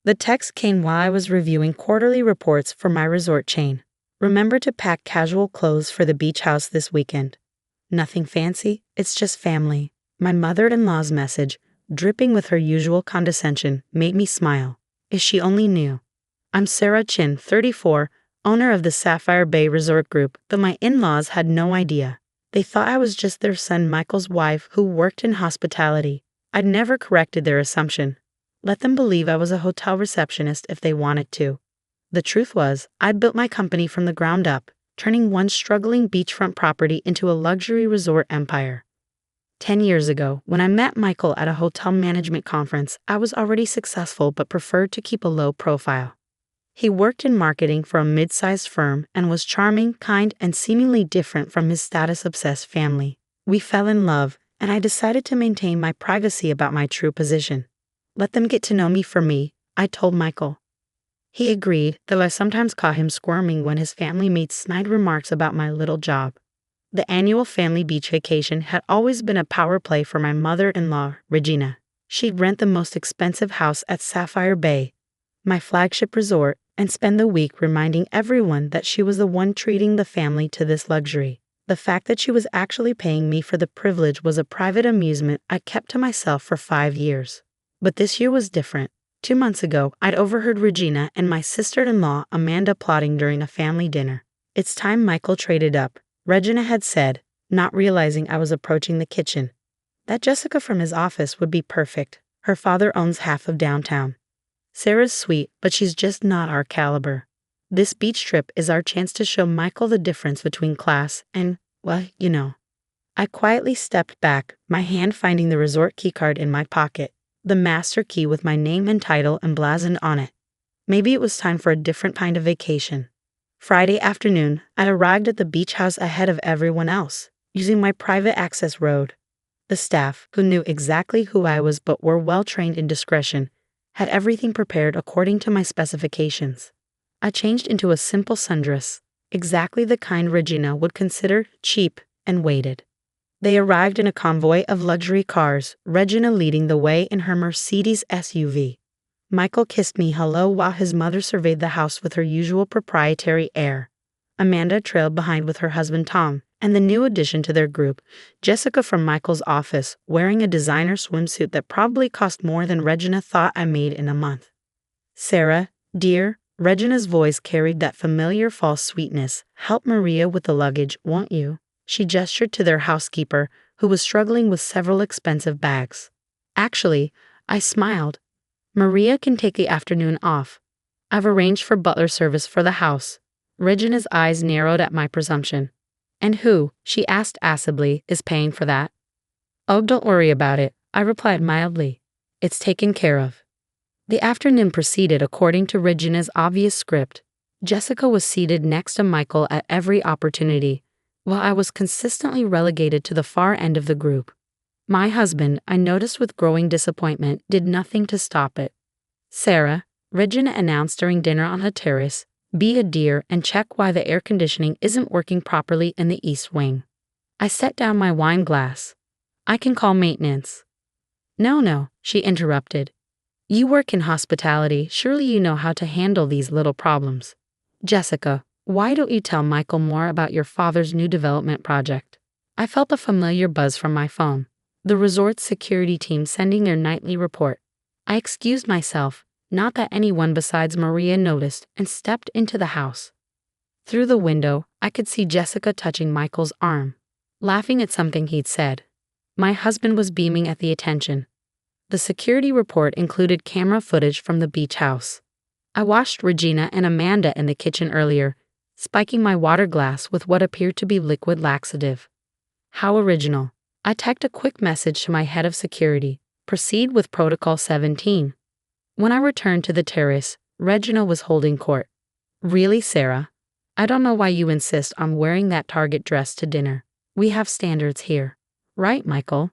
The text came while I was reviewing quarterly reports for my resort chain. Remember to pack casual clothes for the beach house this weekend. Nothing fancy, it's just family. My mother-in-law's message, dripping with her usual condescension, made me smile. If she only knew. I'm Sarah Chin, 34, owner of the Sapphire Bay Resort Group, but my in-laws had no idea. They thought I was just their son Michael's wife who worked in hospitality. I'd never corrected their assumption. Let them believe I was a hotel receptionist if they wanted to. The truth was, I'd built my company from the ground up, turning one struggling beachfront property into a luxury resort empire. 10 years ago, when I met Michael at a hotel management conference, I was already successful but preferred to keep a low profile. He worked in marketing for a mid-sized firm and was charming, kind, and seemingly different from his status-obsessed family. We fell in love, and I decided to maintain my privacy about my true position. Let them get to know me for me, I told Michael. He agreed, though I sometimes caught him squirming when his family made snide remarks about my little job. The annual family beach vacation had always been a power play for my mother-in-law, Regina. She'd rent the most expensive house at Sapphire Bay, my flagship resort, and spend the week reminding everyone that she was the one treating the family to this luxury. The fact that she was actually paying me for the privilege was a private amusement I kept to myself for 5 years. But this year was different. 2 months ago, I'd overheard Regina and my sister-in-law Amanda plotting during a family dinner. It's time Michael traded up, Regina had said, not realizing I was approaching the kitchen. That Jessica from his office would be perfect. Her father owns half of downtown. Sarah's sweet, but she's just not our caliber. This beach trip is our chance to show Michael the difference between class and, well, you know. I quietly stepped back, my hand finding the resort keycard in my pocket, the master key with my name and title emblazoned on it. Maybe it was time for a different kind of vacation. Friday afternoon, I arrived at the beach house ahead of everyone else, using my private access road. The staff, who knew exactly who I was but were well trained in discretion, had everything prepared according to my specifications. I changed into a simple sundress, exactly the kind Regina would consider cheap, and waited. They arrived in a convoy of luxury cars, Regina leading the way in her Mercedes SUV. Michael kissed me hello while his mother surveyed the house with her usual proprietary air. Amanda trailed behind with her husband Tom, and the new addition to their group, Jessica from Michael's office, wearing a designer swimsuit that probably cost more than Regina thought I made in a month. Sarah, dear, Regina's voice carried that familiar false sweetness. Help Maria with the luggage, won't you? She gestured to their housekeeper, who was struggling with several expensive bags. Actually, I smiled. Maria can take the afternoon off. I've arranged for butler service for the house. Regina's eyes narrowed at my presumption. And who, she asked acidly, is paying for that? Oh, don't worry about it, I replied mildly. It's taken care of. The afternoon proceeded according to Regina's obvious script. Jessica was seated next to Michael at every opportunity, while I was consistently relegated to the far end of the group. My husband, I noticed with growing disappointment, did nothing to stop it. Sarah, Regina announced during dinner on the terrace, be a dear and check why the air conditioning isn't working properly in the east wing. I set down my wine glass. I can call maintenance. No, she interrupted. You work in hospitality, surely you know how to handle these little problems. Jessica, why don't you tell Michael more about your father's new development project? I felt a familiar buzz from my phone. The resort's security team sending their nightly report. I excused myself, not that anyone besides Maria noticed, and stepped into the house. Through the window, I could see Jessica touching Michael's arm, laughing at something he'd said. My husband was beaming at the attention. The security report included camera footage from the beach house. I watched Regina and Amanda in the kitchen earlier, spiking my water glass with what appeared to be liquid laxative. How original. I typed a quick message to my head of security. Proceed with Protocol 17. When I returned to the terrace, Regina was holding court. Really, Sarah? I don't know why you insist on wearing that Target dress to dinner. We have standards here. Right, Michael?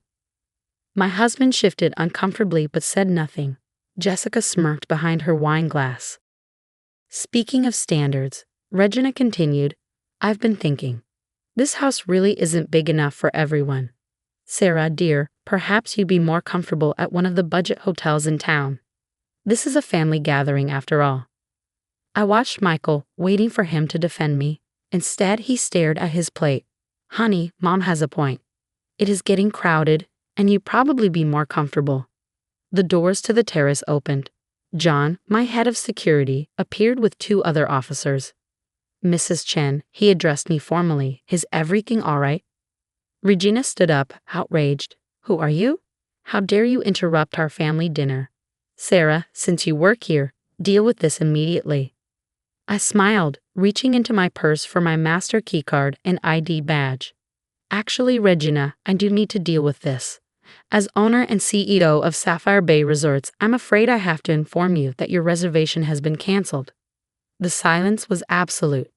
My husband shifted uncomfortably but said nothing. Jessica smirked behind her wine glass. Speaking of standards, Regina continued, I've been thinking. This house really isn't big enough for everyone. Sarah, dear, perhaps you'd be more comfortable at one of the budget hotels in town. This is a family gathering after all. I watched Michael, waiting for him to defend me. Instead, he stared at his plate. Honey, Mom has a point. It is getting crowded, and you'd probably be more comfortable. The doors to the terrace opened. John, my head of security, appeared with two other officers. Mrs. Chen, he addressed me formally. Is everything all right? Regina stood up, outraged. Who are you? How dare you interrupt our family dinner? Sarah, since you work here, deal with this immediately. I smiled, reaching into my purse for my master keycard and ID badge. Actually, Regina, I do need to deal with this. As owner and CEO of Sapphire Bay Resorts, I'm afraid I have to inform you that your reservation has been canceled. The silence was absolute.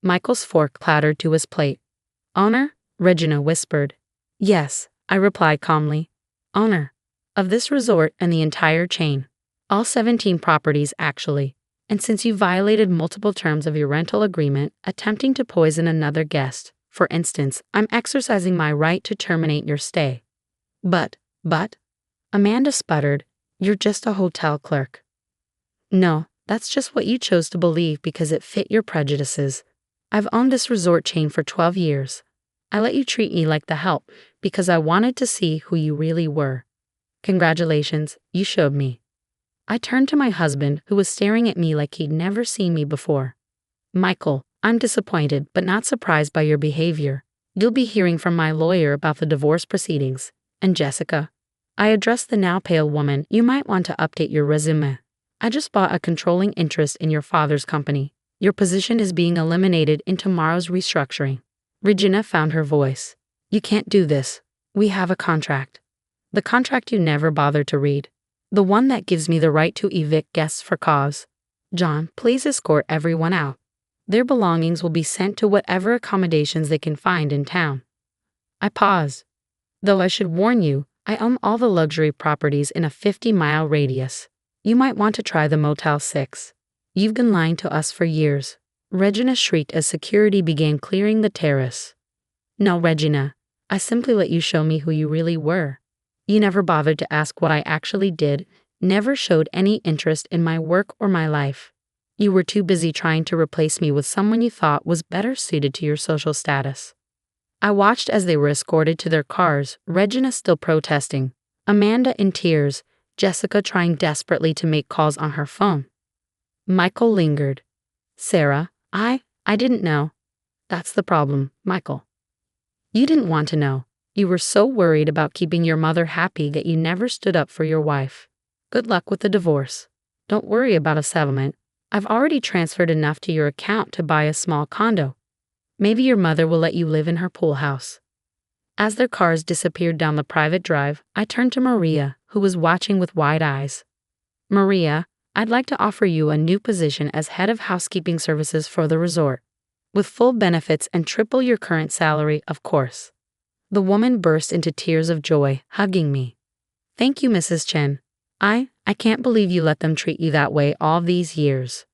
Michael's fork clattered to his plate. Owner? Regina whispered. Yes, I replied calmly. Owner. Of this resort and the entire chain. All 17 properties, actually. And since you violated multiple terms of your rental agreement, attempting to poison another guest, for instance, I'm exercising my right to terminate your stay. But, Amanda sputtered, you're just a hotel clerk. No, that's just what you chose to believe because it fit your prejudices. I've owned this resort chain for 12 years. I let you treat me like the help because I wanted to see who you really were. Congratulations, you showed me. I turned to my husband, who was staring at me like he'd never seen me before. Michael, I'm disappointed but not surprised by your behavior. You'll be hearing from my lawyer about the divorce proceedings. And Jessica, I addressed the now pale woman, you might want to update your resume. I just bought a controlling interest in your father's company. Your position is being eliminated in tomorrow's restructuring. Regina found her voice. You can't do this. We have a contract. The contract you never bothered to read. The one that gives me the right to evict guests for cause. John, please escort everyone out. Their belongings will be sent to whatever accommodations they can find in town. I paused. Though I should warn you, I own all the luxury properties in a 50-mile radius. You might want to try the Motel 6. You've been lying to us for years. Regina shrieked as security began clearing the terrace. No, Regina. I simply let you show me who you really were. You never bothered to ask what I actually did, never showed any interest in my work or my life. You were too busy trying to replace me with someone you thought was better suited to your social status. I watched as they were escorted to their cars, Regina still protesting, Amanda in tears, Jessica trying desperately to make calls on her phone. Michael lingered. Sarah, I didn't know. That's the problem, Michael. You didn't want to know. You were so worried about keeping your mother happy that you never stood up for your wife. Good luck with the divorce. Don't worry about a settlement. I've already transferred enough to your account to buy a small condo. Maybe your mother will let you live in her pool house. As their cars disappeared down the private drive, I turned to Maria, who was watching with wide eyes. Maria, I'd like to offer you a new position as head of housekeeping services for the resort. With full benefits and triple your current salary, of course. The woman burst into tears of joy, hugging me. Thank you, Mrs. Chen. I can't believe you let them treat you that way all these years.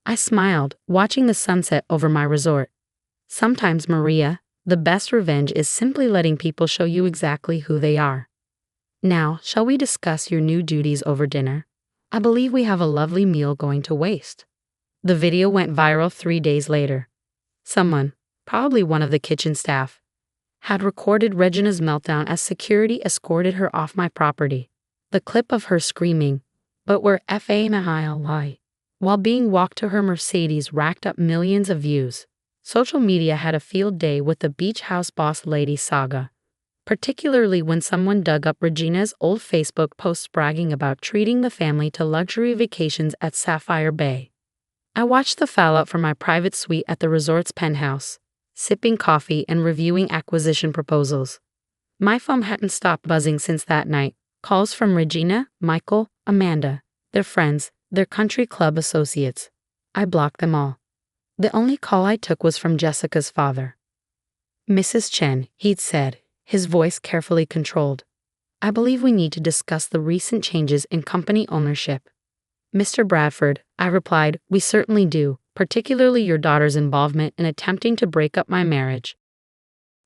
I smiled, watching the sunset over my resort. Sometimes, Maria, the best revenge is simply letting people show you exactly who they are. Now, shall we discuss your new duties over dinner? I believe we have a lovely meal going to waste. The video went viral 3 days later. Someone, probably one of the kitchen staff, had recorded Regina's meltdown as security escorted her off my property. The clip of her screaming, "But we're FAMILI," while being walked to her Mercedes racked up millions of views. Social media had a field day with the beach house boss lady saga, particularly when someone dug up Regina's old Facebook posts bragging about treating the family to luxury vacations at Sapphire Bay. I watched the fallout from my private suite at the resort's penthouse, sipping coffee and reviewing acquisition proposals. My phone hadn't stopped buzzing since that night. Calls from Regina, Michael, Amanda, their friends, their country club associates. I blocked them all. The only call I took was from Jessica's father. Mrs. Chen, he'd said, his voice carefully controlled. I believe we need to discuss the recent changes in company ownership. Mr. Bradford, I replied, we certainly do, particularly your daughter's involvement in attempting to break up my marriage.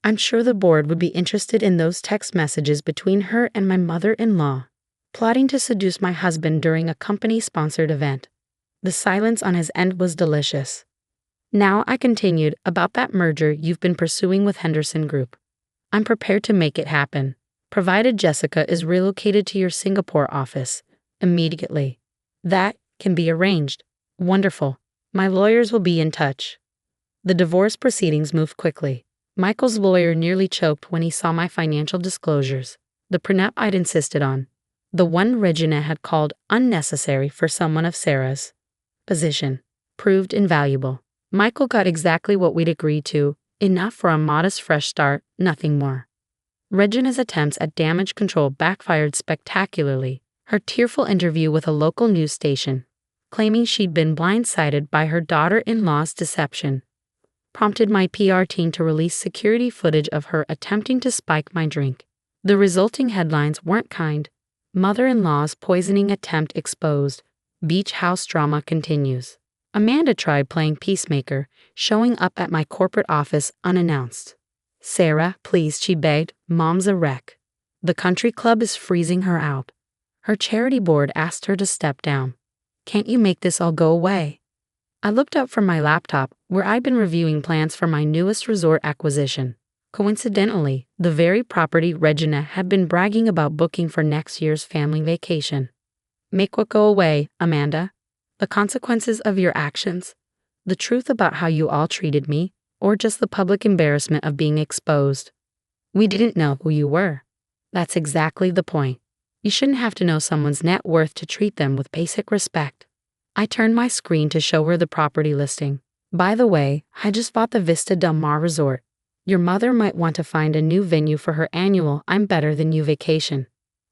I'm sure the board would be interested in those text messages between her and my mother-in-law. plotting to seduce my husband during a company-sponsored event. The silence on his end was delicious. Now I continued about that merger you've been pursuing with Henderson Group. I'm prepared to make it happen, provided Jessica is relocated to your Singapore office immediately. That can be arranged. Wonderful. My lawyers will be in touch. The divorce proceedings moved quickly. Michael's lawyer nearly choked when he saw my financial disclosures. The prenup I'd insisted on. The one Regina had called unnecessary for someone of Sarah's position. Proved invaluable. Michael got exactly what we'd agreed to, enough for a modest fresh start, nothing more. Regina's attempts at damage control backfired spectacularly. Her tearful interview with a local news station, claiming she'd been blindsided by her daughter-in-law's deception, prompted my PR team to release security footage of her attempting to spike my drink. The resulting headlines weren't kind. Mother-in-law's poisoning attempt exposed. Beach house drama continues. Amanda tried playing peacemaker, showing up at my corporate office unannounced. Sarah, please, she begged, Mom's a wreck. The country club is freezing her out. Her charity board asked her to step down. Can't you make this all go away? I looked up from my laptop, where I'd been reviewing plans for my newest resort acquisition. Coincidentally, the very property Regina had been bragging about booking for next year's family vacation. Make what go away, Amanda? The consequences of your actions? The truth about how you all treated me? Or just the public embarrassment of being exposed? We didn't know who you were. That's exactly the point. You shouldn't have to know someone's net worth to treat them with basic respect. I turned my screen to show her the property listing. By the way, I just bought the Vista Del Mar Resort. Your mother might want to find a new venue for her annual I'm Better Than You vacation.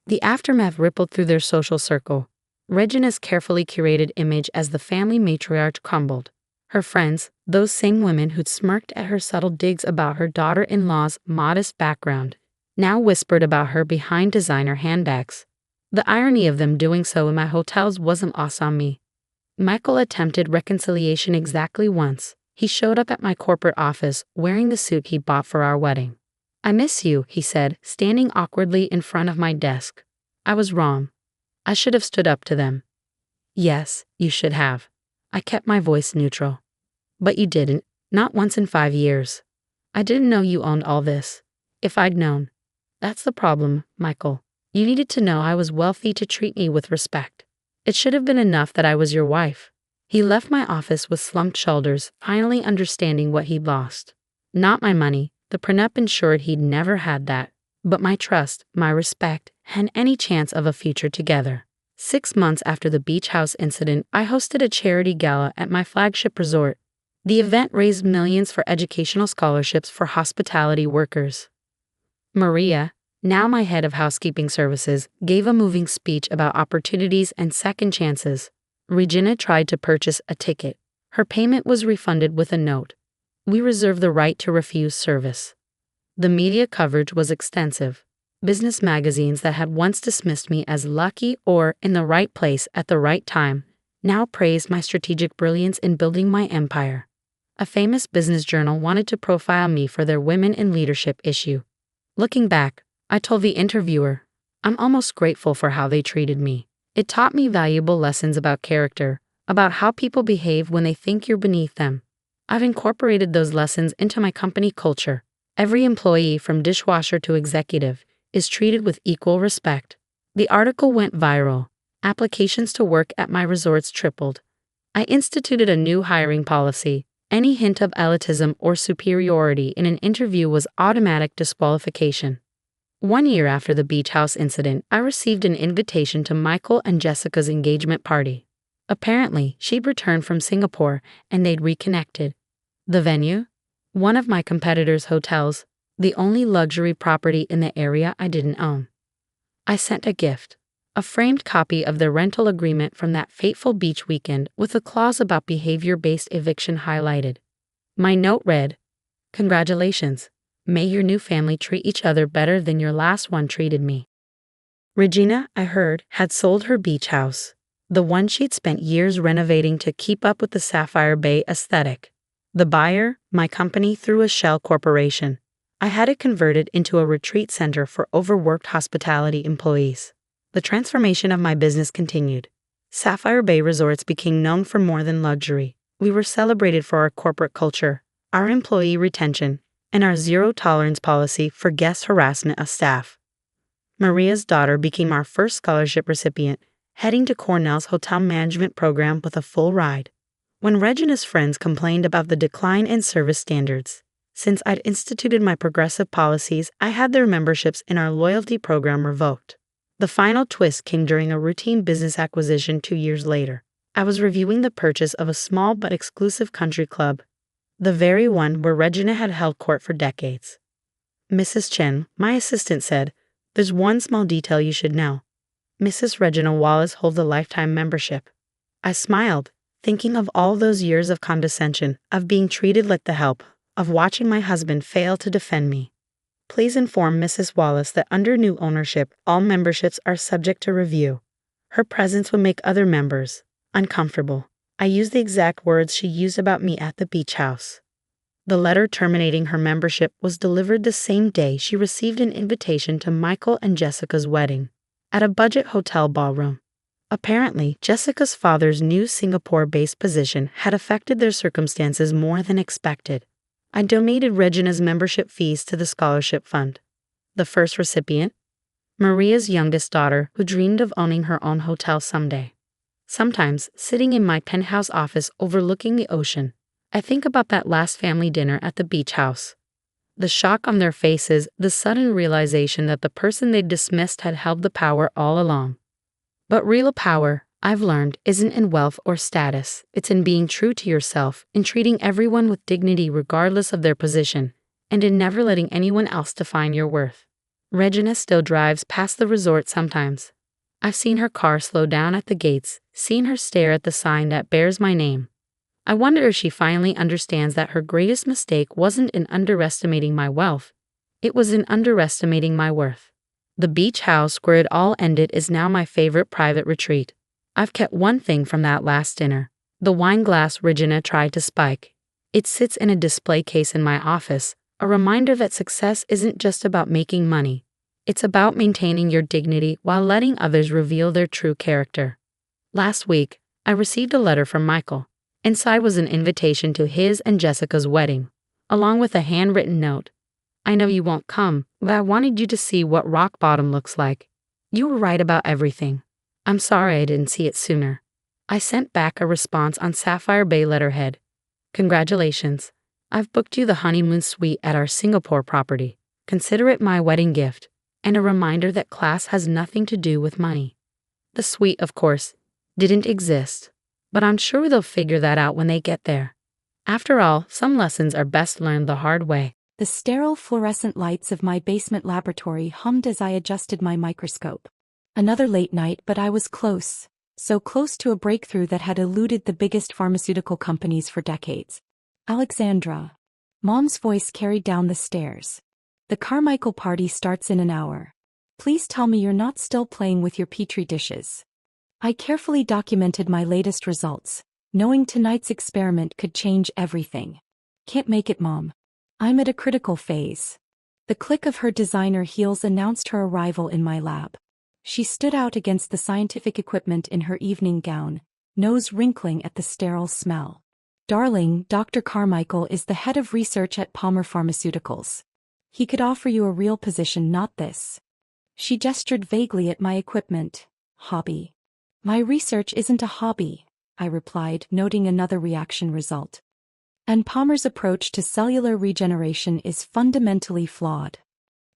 The aftermath rippled through their social circle. Regina's carefully curated image as the family matriarch crumbled. Her friends, those same women who'd smirked at her subtle digs about her daughter-in-law's modest background, now whispered about her behind designer handbags. The irony of them doing so in my hotels wasn't lost on me. Michael attempted reconciliation exactly once. He showed up at my corporate office wearing the suit he bought for our wedding. I miss you, he said, standing awkwardly in front of my desk. I was wrong. I should have stood up to them. Yes, you should have. I kept my voice neutral. But you didn't, not once in 5 years. I didn't know you owned all this. If I'd known. That's the problem, Michael. You needed to know I was wealthy to treat me with respect. It should have been enough that I was your wife. He left my office with slumped shoulders, finally understanding what he'd lost. Not my money. The prenup ensured he'd never had that. But my trust, my respect, and any chance of a future together. 6 months after the beach house incident, I hosted a charity gala at my flagship resort. The event raised millions for educational scholarships for hospitality workers. Maria, now my head of housekeeping services, gave a moving speech about opportunities and second chances. Regina tried to purchase a ticket. Her payment was refunded with a note. We reserve the right to refuse service. The media coverage was extensive. Business magazines that had once dismissed me as lucky or in the right place at the right time now praised my strategic brilliance in building my empire. A famous business journal wanted to profile me for their Women in Leadership issue. Looking back, I told the interviewer, I'm almost grateful for how they treated me. It taught me valuable lessons about character, about how people behave when they think you're beneath them. I've incorporated those lessons into my company culture. Every employee, from dishwasher to executive, is treated with equal respect. The article went viral. Applications to work at my resorts tripled. I instituted a new hiring policy. Any hint of elitism or superiority in an interview was automatic disqualification. 1 year after the beach house incident, I received an invitation to Michael and Jessica's engagement party. Apparently, she'd returned from Singapore and they'd reconnected. The venue? One of my competitors' hotels, the only luxury property in the area I didn't own. I sent a gift, a framed copy of the rental agreement from that fateful beach weekend with a clause about behavior-based eviction highlighted. My note read, Congratulations. May your new family treat each other better than your last one treated me. Regina, I heard, had sold her beach house, the one she'd spent years renovating to keep up with the Sapphire Bay aesthetic. The buyer, my company, through a shell corporation. I had it converted into a retreat center for overworked hospitality employees. The transformation of my business continued. Sapphire Bay Resorts became known for more than luxury. We were celebrated for our corporate culture, our employee retention, and our zero-tolerance policy for guest harassment of staff. Maria's daughter became our first scholarship recipient, heading to Cornell's hotel management program with a full ride. When Regina's friends complained about the decline in service standards, since I'd instituted my progressive policies, I had their memberships in our loyalty program revoked. The final twist came during a routine business acquisition 2 years later. I was reviewing the purchase of a small but exclusive country club, the very one where Regina had held court for decades. Mrs. Chen, my assistant, said, "There's one small detail you should know. Mrs. Regina Wallace holds a lifetime membership." I smiled, thinking of all those years of condescension, of being treated like the help, of watching my husband fail to defend me. "Please inform Mrs. Wallace that under new ownership, all memberships are subject to review. Her presence would make other members uncomfortable." I used the exact words she used about me at the beach house. The letter terminating her membership was delivered the same day she received an invitation to Michael and Jessica's wedding, at a budget hotel ballroom. Apparently, Jessica's father's new Singapore-based position had affected their circumstances more than expected. I donated Regina's membership fees to the scholarship fund. The first recipient? Maria's youngest daughter, who dreamed of owning her own hotel someday. Sometimes, sitting in my penthouse office overlooking the ocean, I think about that last family dinner at the beach house. The shock on their faces, the sudden realization that the person they dismissed had held the power all along. But real power, I've learned, isn't in wealth or status. It's in being true to yourself, in treating everyone with dignity regardless of their position, and in never letting anyone else define your worth. Regina still drives past the resort sometimes. I've seen her car slow down at the gates, seen her stare at the sign that bears my name. I wonder if she finally understands that her greatest mistake wasn't in underestimating my wealth. It was in underestimating my worth. The beach house where it all ended is now my favorite private retreat. I've kept one thing from that last dinner: the wine glass Regina tried to spike. It sits in a display case in my office, a reminder that success isn't just about making money. It's about maintaining your dignity while letting others reveal their true character. Last week, I received a letter from Michael. Inside was an invitation to his and Jessica's wedding, along with a handwritten note. "I know you won't come, but I wanted you to see what rock bottom looks like. You were right about everything. I'm sorry I didn't see it sooner." I sent back a response on Sapphire Bay letterhead. "Congratulations. I've booked you the honeymoon suite at our Singapore property. Consider it my wedding gift, and a reminder that class has nothing to do with money." The suite, of course, didn't exist, but I'm sure they'll figure that out when they get there. After all, some lessons are best learned the hard way. The sterile fluorescent lights of my basement laboratory hummed as I adjusted my microscope. Another late night, but I was close. So close to a breakthrough that had eluded the biggest pharmaceutical companies for decades. "Alexandra." Mom's voice carried down the stairs. "The Carmichael party starts in an hour. Please tell me you're not still playing with your petri dishes." I carefully documented my latest results, knowing tonight's experiment could change everything. "Can't make it, Mom. I'm at a critical phase." The click of her designer heels announced her arrival in my lab. She stood out against the scientific equipment in her evening gown, nose wrinkling at the sterile smell. "Darling, Dr. Carmichael is the head of research at Palmer Pharmaceuticals. He could offer you a real position, not this." She gestured vaguely at my equipment. "Hobby." "My research isn't a hobby," I replied, noting another reaction result. "And Palmer's approach to cellular regeneration is fundamentally flawed."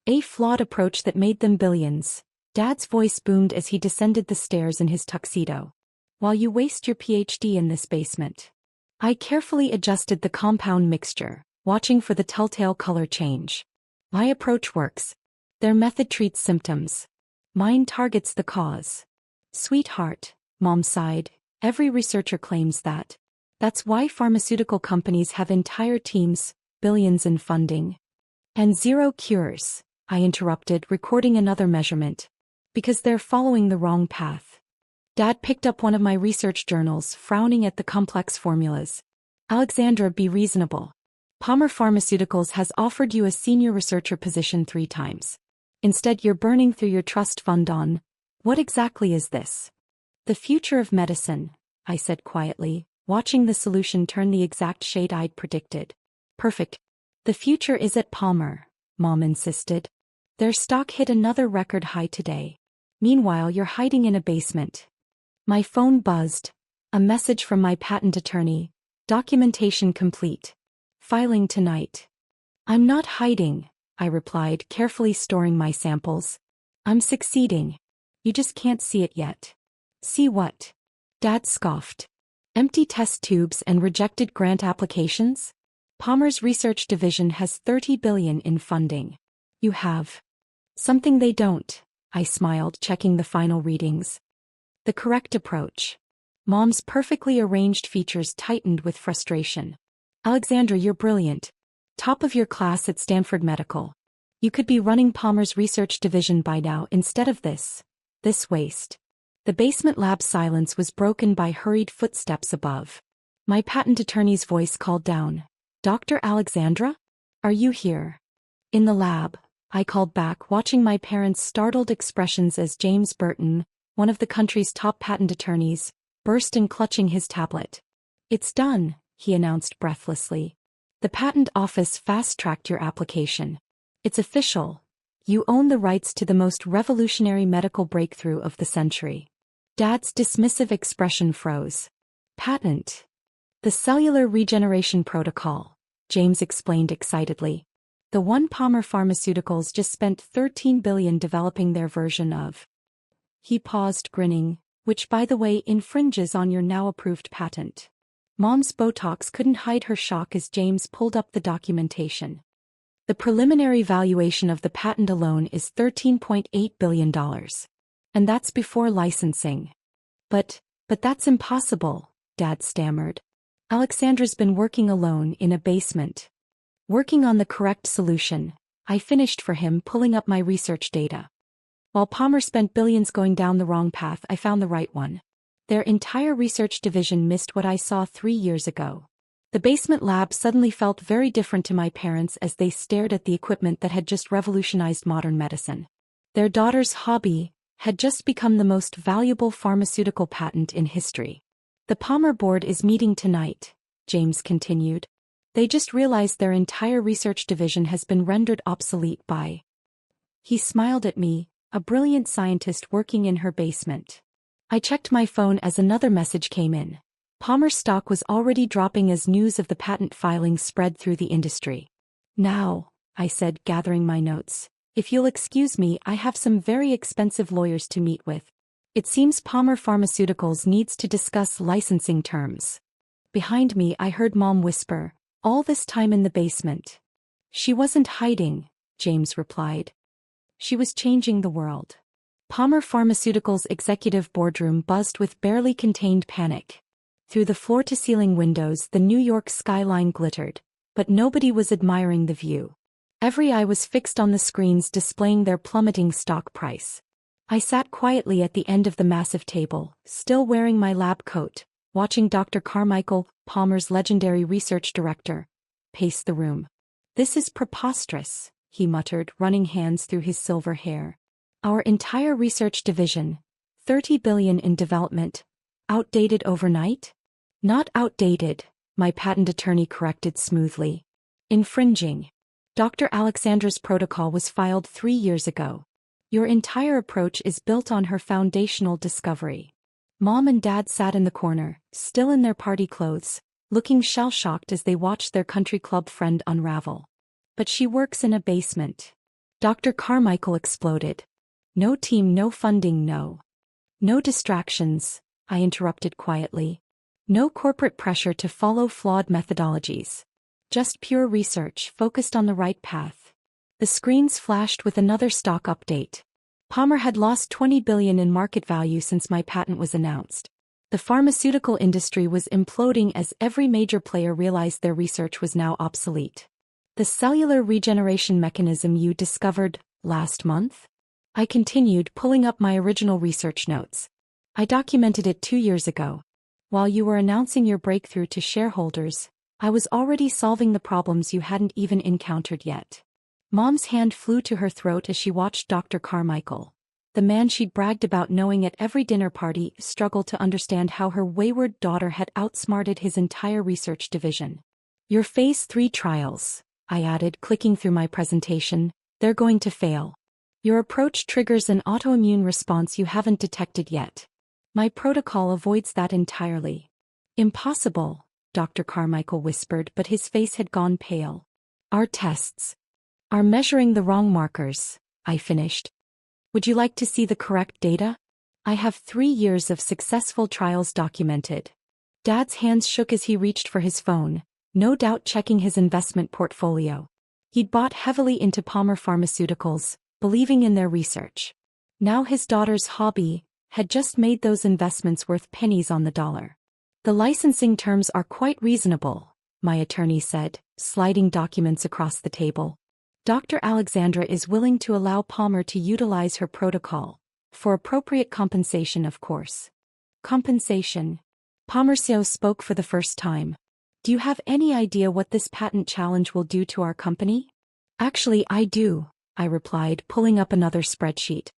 "A flawed approach that made them billions." Dad's voice boomed as he descended the stairs in his tuxedo. "While you waste your PhD in this basement." I carefully adjusted the compound mixture, watching for the telltale color change. "My approach works. Their method treats symptoms. Mine targets the cause." "Sweetheart," Mom sighed, "every researcher claims that. That's why pharmaceutical companies have entire teams, billions in funding." "And zero cures," I interrupted, recording another measurement. "Because they're following the wrong path." Dad picked up one of my research journals, frowning at the complex formulas. "Alexandra, be reasonable. Palmer Pharmaceuticals has offered you a senior researcher position 3 times. Instead, you're burning through your trust fund on What exactly is this? The future of medicine, I said quietly, watching the solution turn the exact shade I'd predicted. Perfect. The future is at Palmer, Mom insisted. Their stock hit another record high today. Meanwhile, you're hiding in a basement. My phone buzzed. A message from my patent attorney. Documentation complete. Filing tonight. I'm not hiding, I replied, carefully storing my samples. I'm succeeding. You just can't see it yet. See what? Dad scoffed. Empty test tubes and rejected grant applications? Palmer's research division has $30 billion in funding. You have something they don't, I smiled, checking the final readings. The correct approach. Mom's perfectly arranged features tightened with frustration. Alexandra, you're brilliant. Top of your class at Stanford Medical. You could be running Palmer's research division by now instead of this waste. The basement lab's silence was broken by hurried footsteps above. My patent attorney's voice called down. Dr. Alexandra? Are you here? In the lab, I called back, watching my parents' startled expressions as James Burton, one of the country's top patent attorneys, burst in, clutching his tablet. It's done, he announced breathlessly. The patent office fast-tracked your application. It's official. You own the rights to the most revolutionary medical breakthrough of the century. Dad's dismissive expression froze. Patent. The cellular regeneration protocol, James explained excitedly. The one Palmer Pharmaceuticals just spent $13 billion developing their version of. He paused, grinning, which by the way infringes on your now approved patent. Mom's Botox couldn't hide her shock as James pulled up the documentation. The preliminary valuation of the patent alone is $13.8 billion. And that's before licensing. But that's impossible, Dad stammered. Alexandra's been working alone in a basement. Working on the correct solution, I finished for him, pulling up my research data. While Palmer spent billions going down the wrong path, I found the right one. Their entire research division missed what I saw 3 years ago. The basement lab suddenly felt very different to my parents as they stared at the equipment that had just revolutionized modern medicine. Their daughter's hobby had just become the most valuable pharmaceutical patent in history. The Palmer board is meeting tonight, James continued. They just realized their entire research division has been rendered obsolete by. He smiled at me, a brilliant scientist working in her basement. I checked my phone as another message came in. Palmer's stock was already dropping as news of the patent filing spread through the industry. Now, I said, gathering my notes, if you'll excuse me, I have some very expensive lawyers to meet with. It seems Palmer Pharmaceuticals needs to discuss licensing terms. Behind me, I heard Mom whisper, all this time in the basement. She wasn't hiding, James replied. She was changing the world. Palmer Pharmaceuticals' executive boardroom buzzed with barely contained panic. Through the floor-to-ceiling windows, the New York skyline glittered, but nobody was admiring the view. Every eye was fixed on the screens displaying their plummeting stock price. I sat quietly at the end of the massive table, still wearing my lab coat, watching Dr. Carmichael, Palmer's legendary research director, pace the room. This is preposterous, he muttered, running hands through his silver hair. Our entire research division, $30 billion in development, outdated overnight? Not outdated, my patent attorney corrected smoothly. Infringing. Dr. Alexandra's protocol was filed 3 years ago. Your entire approach is built on her foundational discovery. Mom and Dad sat in the corner, still in their party clothes, looking shell-shocked as they watched their country club friend unravel. But she works in a basement. Dr. Carmichael exploded. No team, no funding, no distractions, I interrupted quietly. No corporate pressure to follow flawed methodologies. Just pure research focused on the right path. The screens flashed with another stock update. Palmer had lost $20 billion in market value since my patent was announced. The pharmaceutical industry was imploding as every major player realized their research was now obsolete. The cellular regeneration mechanism you discovered last month? I continued, pulling up my original research notes. I documented it 2 years ago. While you were announcing your breakthrough to shareholders, I was already solving the problems you hadn't even encountered yet. Mom's hand flew to her throat as she watched Dr. Carmichael. The man she'd bragged about knowing at every dinner party struggled to understand how her wayward daughter had outsmarted his entire research division. Your phase 3 trials, I added, clicking through my presentation, they're going to fail. Your approach triggers an autoimmune response you haven't detected yet. My protocol avoids that entirely. Impossible, Dr. Carmichael whispered, but his face had gone pale. Our tests are measuring the wrong markers, I finished. Would you like to see the correct data? I have 3 years of successful trials documented. Dad's hands shook as he reached for his phone, no doubt checking his investment portfolio. He'd bought heavily into Palmer Pharmaceuticals, believing in their research. Now his daughter's hobby had just made those investments worth pennies on the dollar. The licensing terms are quite reasonable, my attorney said, sliding documents across the table. Dr. Alexandra is willing to allow Palmer to utilize her protocol, for appropriate compensation, of course. Compensation? Palmer CEO spoke for the first time. Do you have any idea what this patent challenge will do to our company? Actually, I do, I replied, pulling up another spreadsheet.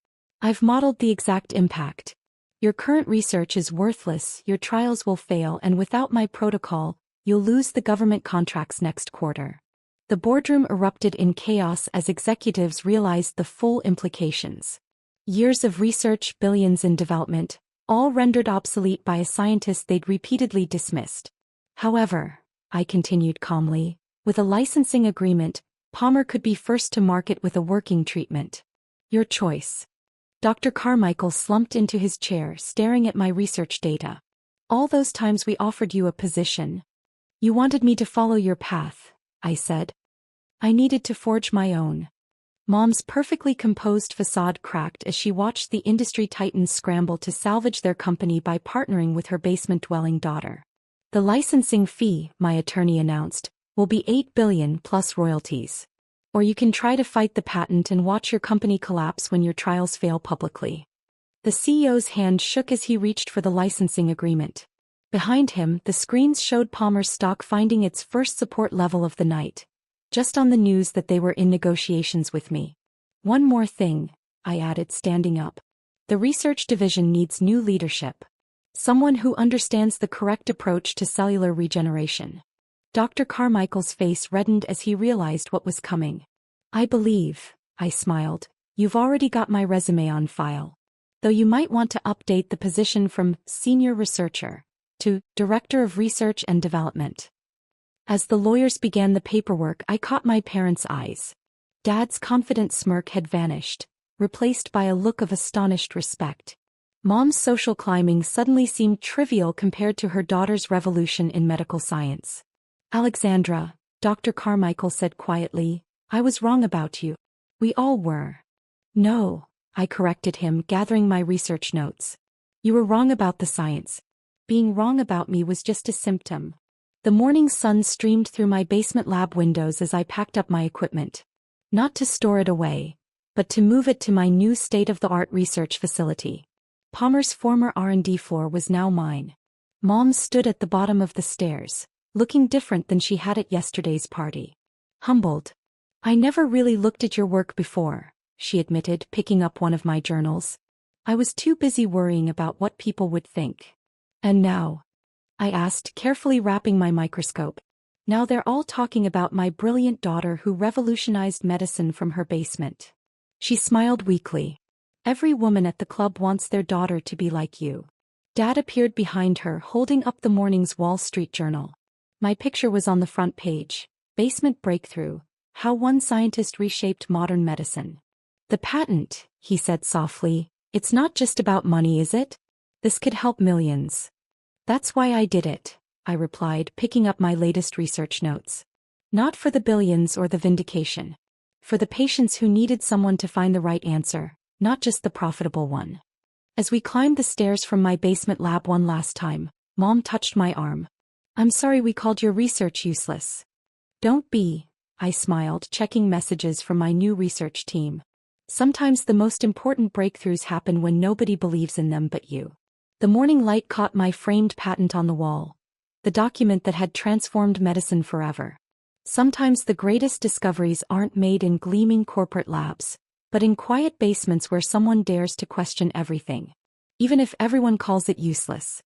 I've modeled the exact impact. Your current research is worthless, your trials will fail, and without my protocol, you'll lose the government contracts next quarter. The boardroom erupted in chaos as executives realized the full implications. Years of research, billions in development, all rendered obsolete by a scientist they'd repeatedly dismissed. However, I continued calmly, with a licensing agreement, Palmer could be first to market with a working treatment. Your choice. Dr. Carmichael slumped into his chair, staring at my research data. All those times we offered you a position. You wanted me to follow your path, I said. I needed to forge my own. Mom's perfectly composed facade cracked as she watched the industry titans scramble to salvage their company by partnering with her basement-dwelling daughter. The licensing fee, my attorney announced, will be $8 billion plus royalties. Or you can try to fight the patent and watch your company collapse when your trials fail publicly. The CEO's hand shook as he reached for the licensing agreement. Behind him, the screens showed Palmer's stock finding its first support level of the night. Just on the news that they were in negotiations with me. One more thing, I added, standing up. The research division needs new leadership. Someone who understands the correct approach to cellular regeneration. Dr. Carmichael's face reddened as he realized what was coming. I believe, I smiled, you've already got my resume on file. Though you might want to update the position from senior researcher to director of research and development. As the lawyers began the paperwork, I caught my parents' eyes. Dad's confident smirk had vanished, replaced by a look of astonished respect. Mom's social climbing suddenly seemed trivial compared to her daughter's revolution in medical science. Alexandra, Dr. Carmichael said quietly, I was wrong about you. We all were. No, I corrected him, gathering my research notes. You were wrong about the science. Being wrong about me was just a symptom. The morning sun streamed through my basement lab windows as I packed up my equipment. Not to store it away, but to move it to my new state-of-the-art research facility. Palmer's former R&D floor was now mine. Mom stood at the bottom of the stairs, looking different than she had at yesterday's party. Humbled. I never really looked at your work before, she admitted, picking up one of my journals. I was too busy worrying about what people would think. And now? I asked, carefully wrapping my microscope. Now they're all talking about my brilliant daughter who revolutionized medicine from her basement. She smiled weakly. Every woman at the club wants their daughter to be like you. Dad appeared behind her, holding up the morning's Wall Street Journal. My picture was on the front page. Basement breakthrough. How one scientist reshaped modern medicine. The patent, he said softly. It's not just about money, is it? This could help millions. That's why I did it, I replied, picking up my latest research notes. Not for the billions or the vindication. For the patients who needed someone to find the right answer, not just the profitable one. As we climbed the stairs from my basement lab one last time, Mom touched my arm. I'm sorry we called your research useless. Don't be, I smiled, checking messages from my new research team. Sometimes the most important breakthroughs happen when nobody believes in them but you. The morning light caught my framed patent on the wall. The document that had transformed medicine forever. Sometimes the greatest discoveries aren't made in gleaming corporate labs. but in quiet basements where someone dares to question everything. Even if everyone calls it useless.